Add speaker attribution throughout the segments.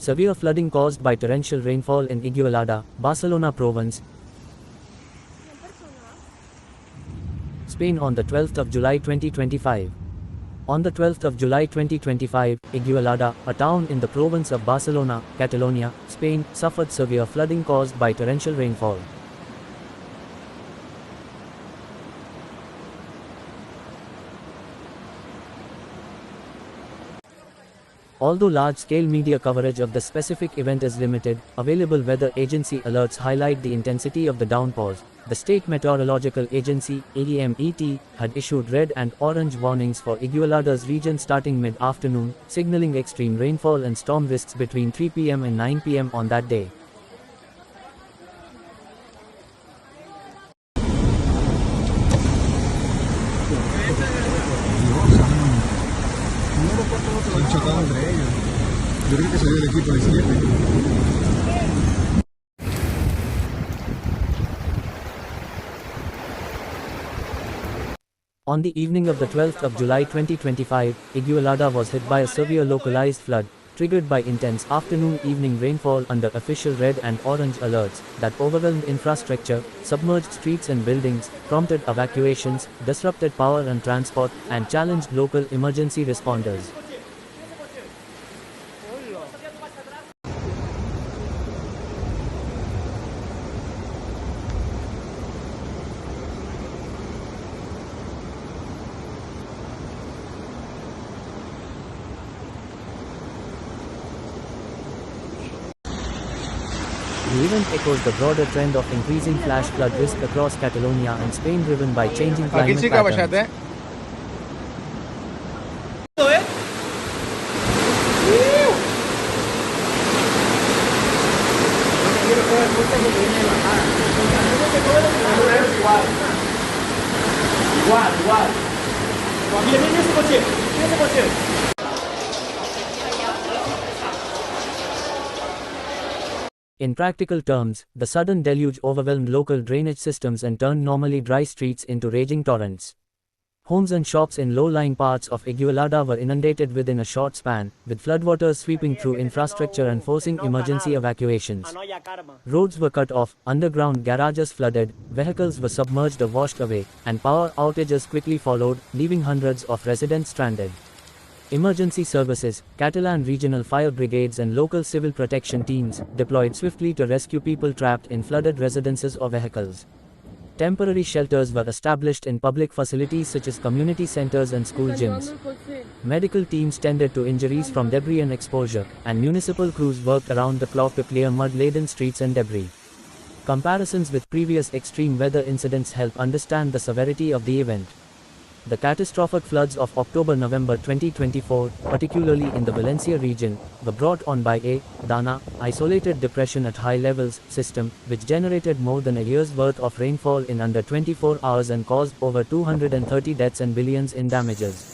Speaker 1: severe flooding caused by torrential rainfall in Igualada, Barcelona province, Spain on the 12th of July 2025. On the 12th of July 2025, Igualada, a town in the province of Barcelona, Catalonia, Spain, suffered severe flooding caused by torrential rainfall. Although large-scale media coverage of the specific event is limited, available weather agency alerts highlight the intensity of the downpours. The State Meteorological Agency, AEMET, had issued red and orange warnings for Igualada's region starting mid-afternoon, signaling extreme rainfall and storm risks between 3 p.m. and 9 p.m. on that day. On the evening of the 12th of July 2025, Igualada was hit by a severe localized flood, triggered by intense afternoon-evening rainfall under official red and orange alerts, that overwhelmed infrastructure, submerged streets and buildings, prompted evacuations, disrupted power and transport, and challenged local emergency responders. The event echoes the broader trend of increasing flash flood risk across Catalonia and Spain, driven by changing climate patterns. In practical terms, the sudden deluge overwhelmed local drainage systems and turned normally dry streets into raging torrents. Homes and shops in low-lying parts of Igualada were inundated within a short span, with floodwaters sweeping through infrastructure and forcing emergency evacuations. Roads were cut off, underground garages flooded, vehicles were submerged or washed away, and power outages quickly followed, leaving hundreds of residents stranded. Emergency services, Catalan regional fire brigades and local civil protection teams deployed swiftly to rescue people trapped in flooded residences or vehicles. Temporary shelters were established in public facilities such as community centers and school gyms. Medical teams tended to injuries from debris and exposure, and municipal crews worked around the clock to clear mud-laden streets and debris. Comparisons with previous extreme weather incidents help understand the severity of the event. The catastrophic floods of October-November 2024, particularly in the Valencia region, were brought on by a Dana, isolated depression at high levels system, which generated more than a year's worth of rainfall in under 24 hours and caused over 230 deaths and billions in damages.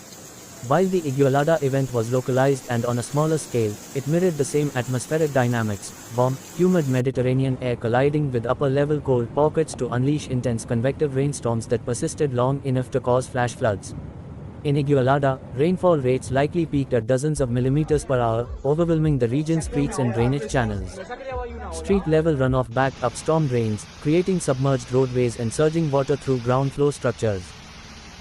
Speaker 1: While the Igualada event was localized and on a smaller scale, it mirrored the same atmospheric dynamics: warm, humid Mediterranean air colliding with upper-level cold pockets to unleash intense convective rainstorms that persisted long enough to cause flash floods. In Igualada, rainfall rates likely peaked at dozens of millimeters per hour, overwhelming the region's streets and drainage channels. Street-level runoff backed up storm drains, creating submerged roadways and surging water through ground floor structures.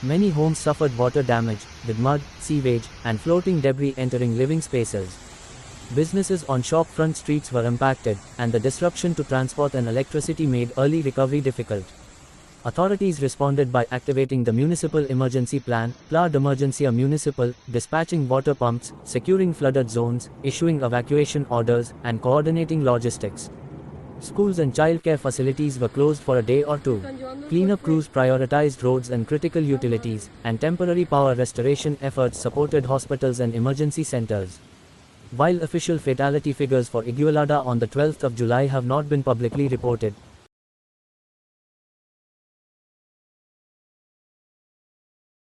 Speaker 1: Many homes suffered water damage, with mud, sewage, and floating debris entering living spaces. Businesses on shop-front streets were impacted, and the disruption to transport and electricity made early recovery difficult. Authorities responded by activating the Municipal Emergency Plan, Pla d'Emergència Municipal, dispatching water pumps, securing flooded zones, issuing evacuation orders, and coordinating logistics. Schools and childcare facilities were closed for a day or two. Cleanup crews prioritized roads and critical utilities, and temporary power restoration efforts supported hospitals and emergency centers. While official fatality figures for Igualada on the 12th of July have not been publicly reported,